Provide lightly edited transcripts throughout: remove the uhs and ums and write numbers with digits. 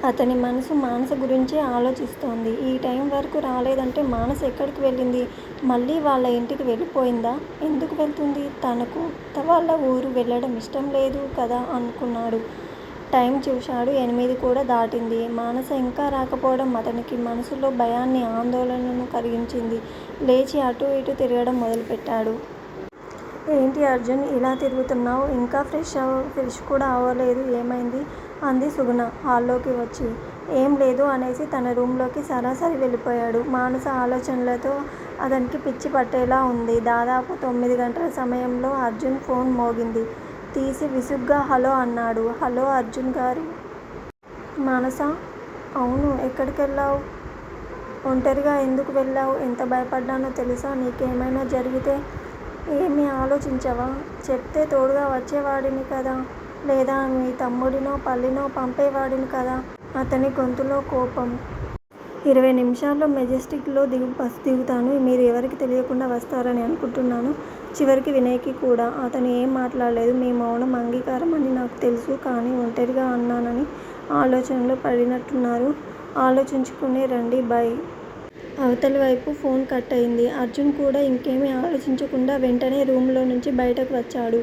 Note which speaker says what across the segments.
Speaker 1: అతని మనసు మానస గురించే ఆలోచిస్తోంది. ఈ టైం వరకు రాలేదంటే మానస ఎక్కడికి వెళ్ళింది? మళ్ళీ వాళ్ళ ఇంటికి వెళ్ళిపోయిందా? ఎందుకు వెళ్తుంది? తనకు వాళ్ళ ఊరు వెళ్ళడం ఇష్టం లేదు కదా అనుకున్నాడు. టైం చూశాడు. 8 కూడా దాటింది. మానస ఇంకా రాకపోవడం అతనికి మనసులో భయాన్ని, ఆందోళనను కలిగించింది. లేచి అటూ ఇటూ తిరగడం మొదలుపెట్టాడు. ఏంటి అర్జున్ ఇలా తిరుగుతున్నావ్? ఇంకా ఫ్రెష్ కూడా అవ్వలేదు. ఏమైంది? అంది సుగుణ హాల్లోకి వచ్చి. ఏం లేదు అనేసి తన రూంలోకి సరాసరి వెళ్ళిపోయాడు. మానస ఆలోచనలతో అతనికి పిచ్చి పట్టేలా ఉంది. దాదాపు 9 గంటల సమయంలో అర్జున్ ఫోన్ మోగింది. తీసి విసుగ్గా హలో అన్నాడు. హలో అర్జున్ గారు. మానసా? అవును. ఎక్కడికెళ్ళావ్? ఒంటరిగా ఎందుకు వెళ్ళావ్? ఎంత భయపడ్డానో తెలుసా? నీకేమైనా జరిగితే? ఏమీ ఆలోచించవా? చెప్తే తోడుగా వచ్చేవాడిని కదా? లేదా మీ తమ్ముడినో పల్లినో పంపేవాడిని కదా? అతని గొంతులో కోపం. 20 నిమిషాల్లో మెజెస్టిక్ లో బస్సు దిగుతాను. మీరు ఎవరికీ తెలియకుండా వస్తారని అనుకుంటున్నాను. చివరికి వినయ్కి కూడా. అతను ఏం మాట్లాడలేదు. మీ మౌనం అంగీకారం అని నాకు తెలుసు. కానీ ఒంటరిగా అన్నానని ఆలోచనలో పడినట్టున్నారు. ఆలోచించుకుని రండి. బై. అవతలి వైపు ఫోన్ కట్ అయింది. అర్జున్ కూడా ఇంకేమీ ఆలోచించకుండా వెంటనే రూంలో నుంచి బయటకు వచ్చాడు.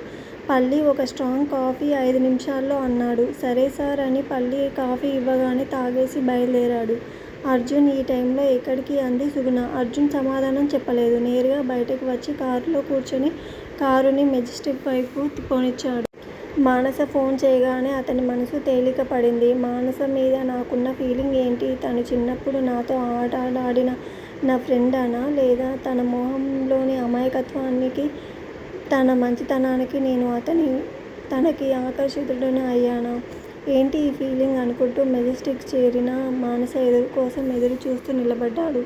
Speaker 1: పల్లి ఒక స్ట్రాంగ్ కాఫీ 5 నిమిషాల్లో అన్నాడు. సరే సార్ అని పల్లి కాఫీ ఇవ్వగానే తాగేసి బయలుదేరాడు. అర్జున్ ఈ టైంలో ఎక్కడికి? అంది సుగుణ. అర్జున్ సమాధానం చెప్పలేదు. నేరుగా బయటకు వచ్చి కారులో కూర్చుని కారుని మెజెస్టిక్ వైపు పోనిచ్చాడు. మానస ఫోన్ చేయగానే అతని మనసు తేలిక పడింది. మానస మీద నాకున్న ఫీలింగ్ ఏంటి? తను చిన్నప్పుడు నాతో ఆడిన నా ఫ్రెండనా? లేదా తన మొహంలోని అమాయకత్వానికి, తన మంచితనానికి నేను తనకి ఆకర్షితుడను అయ్యానా? ఏంటి ఈ ఫీలింగ్ అనుకుంటూ మెజెస్టిక్ చేరిన మానస కోసం ఎదురు చూస్తూ నిలబడ్డాడు.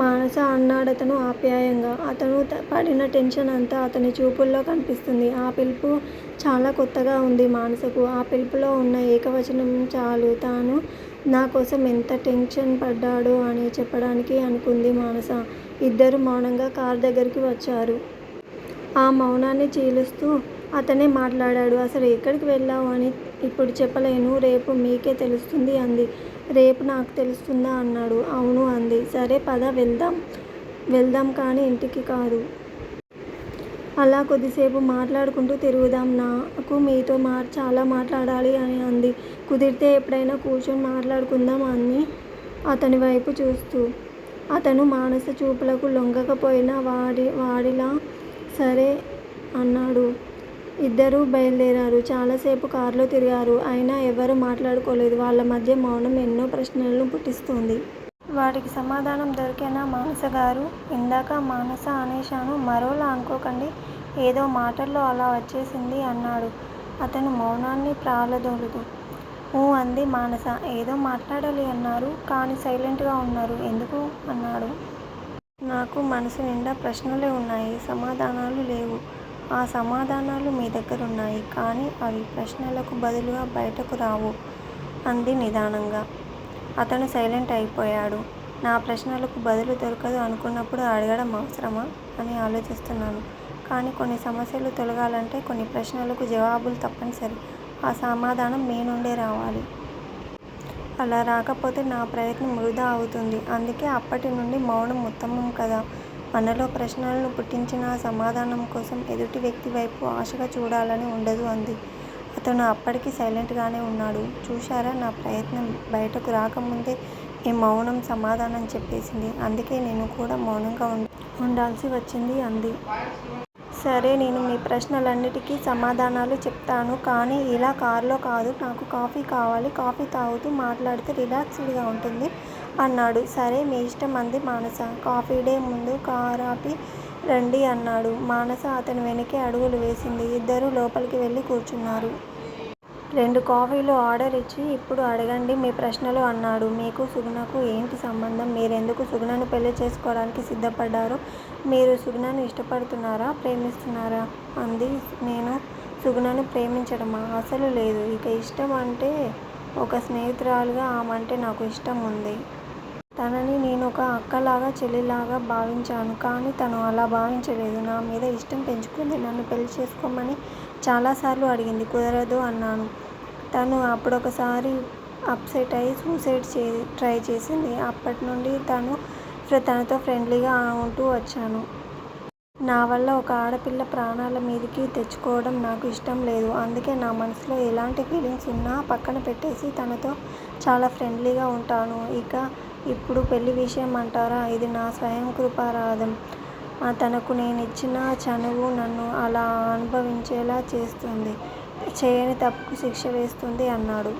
Speaker 1: మానస అన్నాడతను ఆప్యాయంగా. అతను పడిన టెన్షన్ అంతా అతని చూపుల్లో కనిపిస్తుంది. ఆ పిలుపు చాలా కొత్తగా ఉంది మానసకు. ఆ పిలుపులో ఉన్న ఏకవచనం చాలు తాను నా కోసం ఎంత టెన్షన్ పడ్డాడో అని చెప్పడానికి అనుకుంది మానస. ఇద్దరూ మౌనంగా కారు దగ్గరికి వచ్చారు. ఆ మౌనాన్ని చీలుస్తూ అతనే మాట్లాడాడు. అసలు ఎక్కడికి వెళ్ళావ్ అని ఇప్పుడు చెప్పలేను. రేపు మీకే తెలుస్తుంది అంది. రేపు నాకు తెలుస్తుందా? అన్నాడు. అవును అంది. సరే పద వెళ్దాం కానీ ఇంటికి కాదు. అలా కొద్దిసేపు మాట్లాడుకుంటూ తిరుగుదాం. నాకు మీతో చాలా మాట్లాడాలి అని అంది. కుదిరితే ఎప్పుడైనా కూర్చొని మాట్లాడుకుందాం అంది అతని వైపు చూస్తూ. అతను మానస చూపులకు లొంగకపోయినా వాడిలా సరే అన్నాడు. ఇద్దరూ బయలుదేరారు. చాలాసేపు కారులో తిరిగారు. అయినా ఎవరూ మాట్లాడుకోలేదు. వాళ్ళ మధ్య మౌనం ఎన్నో ప్రశ్నలను పుట్టిస్తోంది. వాటికి సమాధానం దొరికేనా మానసగారు? ఇందాక మానస అనేశాను. మరోలా అనుకోకండి. ఏదో మాటల్లో అలా వచ్చేసింది అన్నాడు అతను మౌనాన్ని ప్రాలదోలుతూ. ఊ అంది మానస. ఏదో మాట్లాడాలి అన్నారు. కానీ సైలెంట్ గా ఉన్నారు. ఎందుకు? అన్నాడు. నాకు మనసు నిండా ప్రశ్నలే ఉన్నాయి. సమాధానాలు లేవు. ఆ సమాధానాలు మీ దగ్గరున్నాయి. కానీ అవి ప్రశ్నలకు బదులుగా బయటకు రావు అంది నిదానంగా. అతను సైలెంట్ అయిపోయాడు. నా ప్రశ్నలకు బదులు దొరకదు అనుకున్నప్పుడు అడగడం అవసరమా అని ఆలోచిస్తున్నాను. కానీ కొన్ని సమస్యలు తొలగాలంటే కొన్ని ప్రశ్నలకు జవాబులు తప్పనిసరి. ఆ సమాధానం మీ నుండే రావాలి. అలా రాకపోతే నా ప్రయత్నం వృధా అవుతుంది. అందుకే అప్పటి నుండి మౌనం ఉత్తమం కదా. మనలో ప్రశ్నలను పుట్టించిన ఆ సమాధానం కోసం ఎదుటి వ్యక్తి వైపు ఆశగా చూడాలని ఉండదు అంది. అతను అప్పటికీ సైలెంట్ గానే ఉన్నాడు. చూశారా, నా ప్రయత్నం బయటకు రాకముందే మీ మౌనం సమాధానం చెప్పేసింది. అందుకే నేను కూడా మౌనంగా ఉండాల్సి వచ్చింది అంది. సరే, నేను మీ ప్రశ్నలన్నిటికీ సమాధానాలు చెప్తాను. కానీ ఇలా కారులో కాదు. నాకు కాఫీ కావాలి. కాఫీ తాగుతూ మాట్లాడితే రిలాక్స్డ్ గా ఉంటుంది అన్నాడు. సరే, మీ ఇష్టం అంది మానస. కాఫీ డే ముందు కారాపి రండి అన్నాడు. మానస అతని వెనకే అడుగులు వేసింది. ఇద్దరూ లోపలికి వెళ్ళి కూర్చున్నారు. 2 కాఫీలు ఆర్డర్ ఇచ్చి ఇప్పుడు అడగండి మీ ప్రశ్నలు అన్నాడు. మీకు సుగుణకు ఏంటి సంబంధం? మీరెందుకు సుగుణను పెళ్ళి చేసుకోవడానికి సిద్ధపడ్డారు? మీరు సుగుణను ఇష్టపడుతున్నారా? ప్రేమిస్తున్నారా? అంది. నేను సుగుణను ప్రేమించడమా? అసలు లేదు. ఇక ఇష్టం అంటే ఒక స్నేహితురాలిగా ఆమంటే నాకు ఇష్టం ఉంది. తనని నేను ఒక అక్కలాగా, చెల్లిలాగా భావించాను. కానీ తను అలా భావించలేదు. నా మీద ఇష్టం పెంచుకుంది. నన్ను పెళ్ళి చేసుకోమని చాలాసార్లు అడిగింది. కుదరదు అన్నాను. తను అప్పుడొకసారి అప్సెట్ అయి సూసైడ్ ట్రై చేసింది. అప్పటి నుండి తనతో ఫ్రెండ్లీగా ఉంటూ వచ్చాను. నా వల్ల ఒక ఆడపిల్ల ప్రాణాల మీదికి తెచ్చుకోవడం నాకు ఇష్టం లేదు. అందుకే నా మనసులో ఎలాంటి ఫీలింగ్స్ ఉన్నా పక్కన పెట్టేసి తనతో చాలా ఫ్రెండ్లీగా ఉంటాను. ఇప్పుడు పెళ్లి విషయం అంటారా? ఇది నా స్వయంకృపారాధం. తనకు నేనిచ్చిన చనువు నన్ను అలా అనుభవించేలా చేస్తుంది. చేయని తప్పుకు శిక్ష వేస్తుంది అన్నాడు.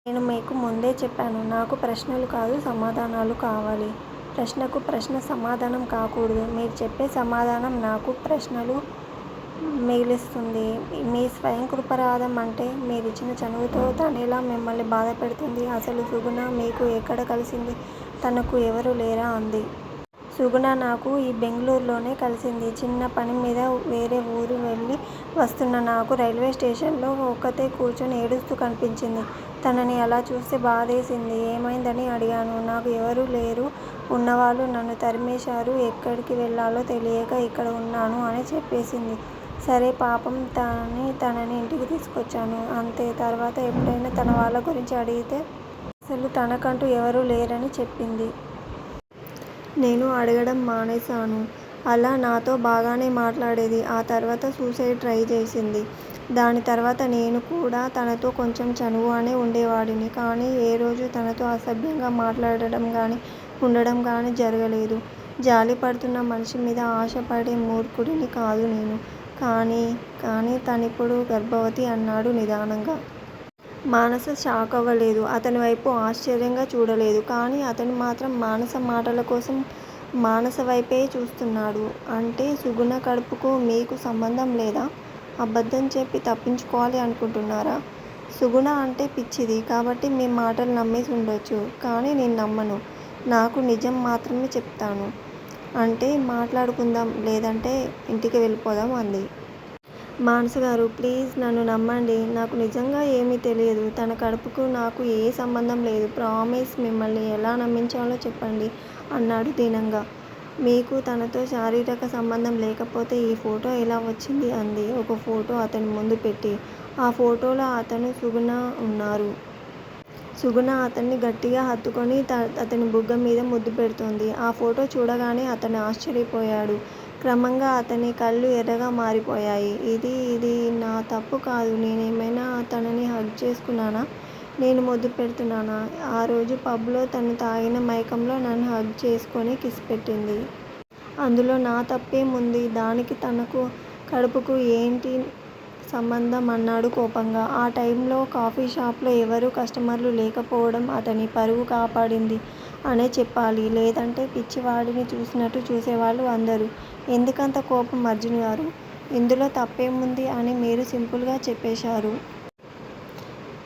Speaker 1: నేను మీకు ముందే చెప్పాను. నాకు ప్రశ్నలు కాదు, సమాధానాలు కావాలి. ప్రశ్నకు ప్రశ్న సమాధానం కాకూడదు. మీరు చెప్పే సమాధానం నాకు ప్రశ్నలు మిగిలిస్తుంది. మీ స్వయంకృపారాధం అంటే మీరిచ్చిన చనువుతో తనెలా మిమ్మల్ని బాధ పెడుతుంది? అసలు సుగుణ మీకు ఎక్కడ కలిసింది? తనకు ఎవరూ లేరా? అంది. సుగుణ నాకు ఈ బెంగళూరులోనే కలిసింది. చిన్న పని మీద వేరే ఊరు వెళ్ళి వస్తున్న నాకు రైల్వే స్టేషన్లో ఒక్కతే కూర్చొని ఏడుస్తూ కనిపించింది. తనని అలా చూస్తే బాధేసింది. ఏమైందని అడిగాను. నాకు ఎవరూ లేరు, ఉన్నవాళ్ళు నన్ను తరిమేశారు, ఎక్కడికి వెళ్ళాలో తెలియక ఇక్కడ ఉన్నాను అని చెప్పేసింది. సరే పాపం తనని ఇంటికి తీసుకొచ్చాను అంతే. తర్వాత ఎప్పుడైనా తన వాళ్ళ గురించి అడిగితే అసలు తనకంటూ ఎవరూ లేరని చెప్పింది. నేను అడగడం మానేశాను. అలా నాతో బాగానే మాట్లాడేది. ఆ తర్వాత సూసైడ్ ట్రై చేసింది. దాని తర్వాత నేను కూడా తనతో కొంచెం చనువుగానే ఉండేవాడిని. కానీ ఏ రోజు తనతో అసభ్యంగా మాట్లాడడం కానీ ఉండడం కానీ జరగలేదు. జాలి పడుతున్న మనిషి మీద ఆశపడే మూర్ఖుడిని కాదు నేను. కానీ తనిప్పుడు గర్భవతి అన్నాడు నిదానంగా. మానస షాక్ అవ్వలేదు. అతని వైపు ఆశ్చర్యంగా చూడలేదు. కానీ అతను మాత్రం మానస మాటల కోసం మానస వైపే చూస్తున్నాడు. అంటే సుగుణ కడుపుకు మీకు సంబంధం లేదా? అబద్ధం చెప్పి తప్పించుకోవాలి అనుకుంటున్నారా? సుగుణ అంటే పిచ్చిది కాబట్టి మీ మాటలు నమ్మేసి ఉండొచ్చు. కానీ నేను నమ్మను. నాకు నిజం మాత్రమే చెప్తాను. అంటే మాట్లాడుకుందాం, లేదంటే ఇంటికి వెళ్ళిపోదాం అంది. మానస గారు, ప్లీజ్ నన్ను నమ్మండి. నాకు నిజంగా ఏమీ తెలియదు. తన కడుపుకు నాకు ఏ సంబంధం లేదు. ప్రామిస్. మిమ్మల్ని ఎలా నమ్మించాలో చెప్పండి అన్నాడు దీనంగా. మీకు తనతో శారీరక సంబంధం లేకపోతే ఈ ఫోటో ఎలా వచ్చింది? అంది ఒక ఫోటో అతని ముందు పెట్టి. ఆ ఫోటోలో అతను, సుగుణ ఉన్నారు. సుగుణ అతన్ని గట్టిగా హత్తుకొని అతని బుగ్గ మీద ముద్దు పెడుతోంది. ఆ ఫోటో చూడగానే అతను ఆశ్చర్యపోయాడు. క్రమంగా అతని కళ్ళు ఎర్రగా మారిపోయాయి. ఇది నా తప్పు కాదు. నేనేమైనా తనని హగ్ చేసుకున్నానా? నేను ముద్దు పెడుతున్నానా? ఆ రోజు పబ్లో తను తాగిన మైకంలో నన్ను హగ్ చేసుకొని కిస్ పెట్టింది. అందులో నా తప్పేముంది? దానికి తనకు కడుపుకు ఏంటి సంబంధం అన్నాడు కోపంగా. ఆ టైంలో కాఫీ షాప్లో ఎవరూ కస్టమర్లు లేకపోవడం అతని పరువు కాపాడింది అనే చెప్పాలి. లేదంటే పిచ్చివాడిని చూసినట్టు చూసేవాళ్ళు అందరూ. ఎందుకంత కోపం అర్జున్ గారు? ఇందులో తప్పేముంది అని మీరు సింపుల్గా చెప్పేశారు.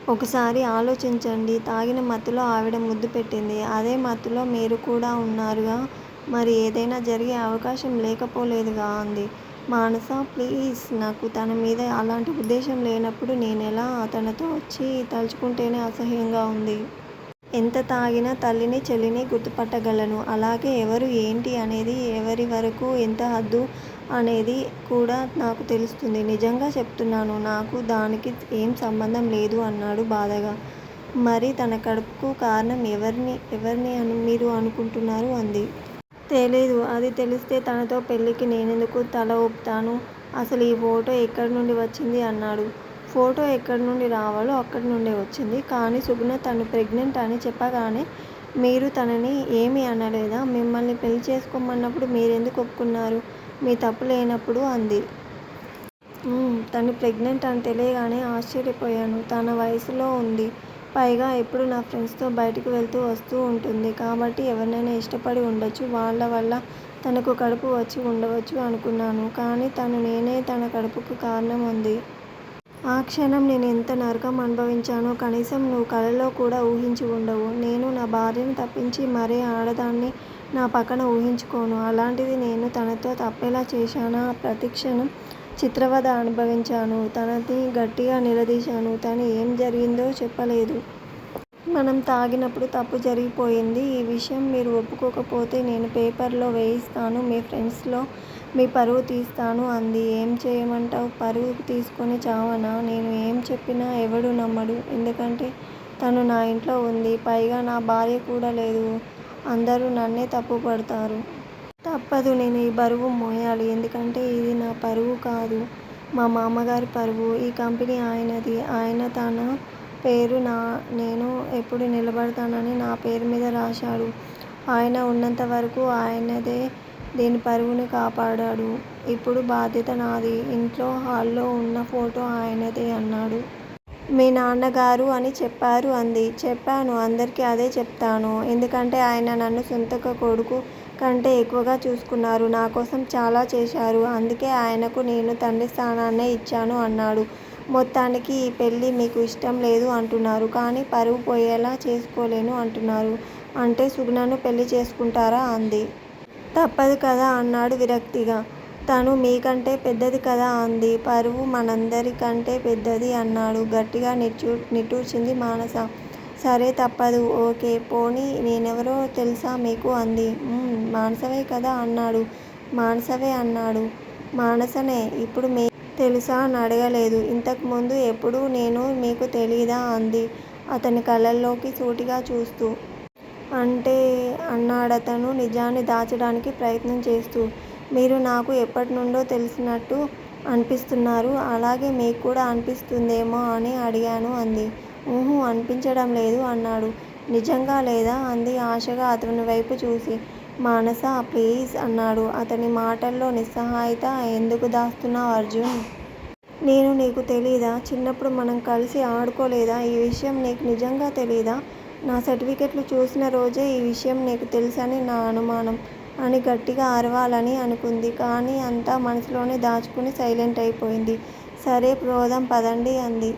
Speaker 1: ఒకసారి ఆలోచించండి. తాగిన మత్తులో ఆవిడ ముద్దు పెట్టింది. అదే మత్తులో మీరు కూడా ఉన్నారుగా. మరి ఏదైనా జరిగే అవకాశం లేకపోలేదుగా అంది. మానస, ప్లీజ్. నాకు తన మీద అలాంటి ఉద్దేశం లేనప్పుడు నేనెలా తనతో వచ్చి తలుచుకుంటేనే అసహ్యంగా ఉంది. ఎంత తాగినా తల్లిని చెల్లిని గుర్తుపట్టగలను. అలాగే ఎవరు ఏంటి అనేది, ఎవరి వరకు ఎంత హద్దు అనేది కూడా నాకు తెలుస్తుంది. నిజంగా చెప్తున్నాను. నాకు దానికి ఏం సంబంధం లేదు అన్నాడు బాధగా. మరి తన కడుపుకు కారణం ఎవరిని అని మీరు అనుకుంటున్నారు? అంది. తెలీదు. అది తెలిస్తే తనతో పెళ్ళికి నేనెందుకు తల ఊపుతాను? అసలు ఈ ఫోటో ఎక్కడి నుండి వచ్చింది? అన్నాడు. ఫోటో ఎక్కడి నుండి రావాలో అక్కడి నుండే వచ్చింది. కానీ సుగుణ తను ప్రెగ్నెంట్ అని చెప్పగానే మీరు తనని ఏమీ అనలేదా? మిమ్మల్ని పెళ్లి చేసుకోమన్నప్పుడు మీరెందుకు ఒప్పుకున్నారు? మీ తప్పు లేనప్పుడు అంది. తను ప్రెగ్నెంట్ అని తెలియగానే ఆశ్చర్యపోయాను. తన వయసులో ఉంది. పైగా ఎప్పుడూ నా ఫ్రెండ్స్తో బయటికి వెళ్తూ వస్తూ ఉంటుంది. కాబట్టి ఎవరినైనా ఇష్టపడి ఉండొచ్చు. వాళ్ళ వల్ల తనకు కడుపు వచ్చి ఉండవచ్చు అనుకున్నాను. కానీ నేనే తన కడుపుకు కారణం అంది. ఆ క్షణం నేను ఎంత నరకం అనుభవించానో కనీసం నువ్వు కలలో కూడా ఊహించి ఉండవు. నేను నా భార్యను తప్పించి మరే ఆడదాన్ని నా పక్కన ఊహించుకోను. అలాంటిది నేను తనతో తప్పెలా చేశానా? ప్రతిక్షణం చిత్రవద అనుభవించాను. తనని గట్టిగా నిలదీశాను. తను ఏం జరిగిందో చెప్పలేదు. మనం తాగినప్పుడు తప్పు జరిగిపోయింది. ఈ విషయం మీరు ఒప్పుకోకపోతే నేను పేపర్లో వేయిస్తాను. మీ ఫ్రెండ్స్లో మీ పరువు తీస్తాను అంది. ఏం చేయమంటావ్? పరువు తీసుకొని చావనా? నేను ఏం చెప్పినా ఎవడూ నమ్మడు. ఎందుకంటే తను నా ఇంట్లో ఉంది. పైగా నా భార్య కూడా లేదు. అందరూ నన్నే తప్పు పడతారు. తప్పదు, నేను ఈ బరువు మోయాలి. ఎందుకంటే ఇది నా పరువు కాదు, మా మామగారి పరువు. ఈ కంపెనీ ఆయనది. ఆయన తన పేరు నేను ఎప్పుడు నిలబడతానని నా పేరు మీద రాశాడు. ఆయన ఉన్నంత వరకు ఆయనదే దీని పరువుని కాపాడాడు. ఇప్పుడు బాధ్యత నాది. ఇంట్లో హాల్లో ఉన్న ఫోటో ఆయనదే అన్నాడు. మీ నాన్నగారు అని చెప్పారు అంది. చెప్పాను, అందరికీ అదే చెప్తాను. ఎందుకంటే ఆయన నన్ను సొంత కొడుకు కంటే ఎక్కువగా చూసుకున్నారు. నా కోసం చాలా చేశారు. అందుకే ఆయనకు నేను తండ్రి స్థానాన్నే ఇచ్చాను అన్నాడు. మొత్తానికి ఈ పెళ్ళి మీకు ఇష్టం లేదు అంటున్నారు. కానీ పరువు పోయేలా చేసుకోలేను అంటున్నారు. అంటే సుగుణను పెళ్ళి చేసుకుంటారా అంది. తప్పదు కదా అన్నాడు విరక్తిగా. తను మీకంటే పెద్దది కదా అంది. పరువు మనందరికంటే పెద్దది అన్నాడు గట్టిగా నిట్టూర్చింది మానస. సరే తప్పదు. ఓకే, పోనీ నేనెవరో తెలుసా మీకు అంది. మానసవే కదా అన్నాడు. మానసవే అన్నాడు. మానసనే. ఇప్పుడు మీ తెలుసా అని అడగలేదు. ఇంతకు ముందు ఎప్పుడూ నేను మీకు తెలీదా అంది అతని కళ్ళల్లోకి సూటిగా చూస్తూ. అంటే అన్నాడతను నిజాన్ని దాచడానికి ప్రయత్నం చేస్తూ. మీరు నాకు ఎప్పటినుండో తెలిసినట్టు అనిపిస్తున్నారు. అలాగే మీకు కూడా అనిపిస్తుందేమో అని అడిగాను అంది. అనిపించడం లేదు అన్నాడు. నిజంగా లేదా అంది ఆశగా అతని వైపు చూసి. మానస ప్లీజ్ అన్నాడు. అతని మాటల్లో నిస్సహాయత. ఎందుకు దాస్తున్నావు అర్జున్? నేను నీకు తెలీదా? చిన్నప్పుడు మనం కలిసి ఆడుకోలేదా? ఈ విషయం నీకు నిజంగా తెలీదా? నా సర్టిఫికెట్లు చూసిన రోజే ఈ విషయం నీకు తెలుసని నా అనుమానం అని గట్టిగా అరవాలని అనుకుంది. కానీ అంతా మనసులోనే దాచుకుని సైలెంట్ అయిపోయింది. సరే పోదాం పదండి అంది.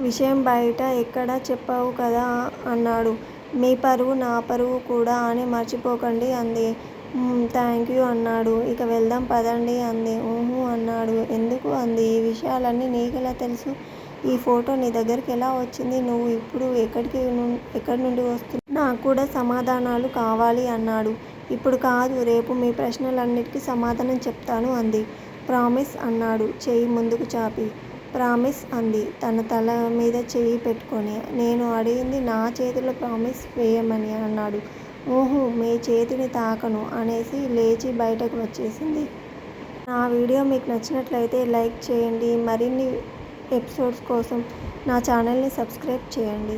Speaker 1: విషయం బయట ఎక్కడా చెప్పవు కదా అన్నాడు. మీ పరువు నా పరువు కూడా అని మర్చిపోకండి అంది. థ్యాంక్ యూ అన్నాడు. ఇక వెళ్దాం పదండి అంది. అన్నాడు. ఎందుకు అంది. ఈ విషయాలన్నీ నీకెలా తెలుసు? ఈ ఫోటో నీ దగ్గరికి ఎలా వచ్చింది? నువ్వు ఇప్పుడు ఎక్కడి నుండి వస్తున్నావు? నాకు కూడా సమాధానాలు కావాలి అన్నాడు. ఇప్పుడు కాదు, రేపు మీ ప్రశ్నలన్నిటికీ సమాధానం చెప్తాను అంది. ప్రామిస్ అన్నాడు చెయ్యి ముందుకు చాపి. ప్రామిస్ అంది తన తల మీద చెయ్యి పెట్టుకొని. నేను అడిగింది నా చేతిలో ప్రామిస్ వేయమని అన్నాడు. మీ చేతిని తాకను అనేసి లేచి బయటకు వచ్చేసింది. నా వీడియో మీకు నచ్చినట్లయితే లైక్ చేయండి. మరిన్ని ఎపిసోడ్స్ కోసం నా ఛానల్ని సబ్స్క్రైబ్ చేయండి.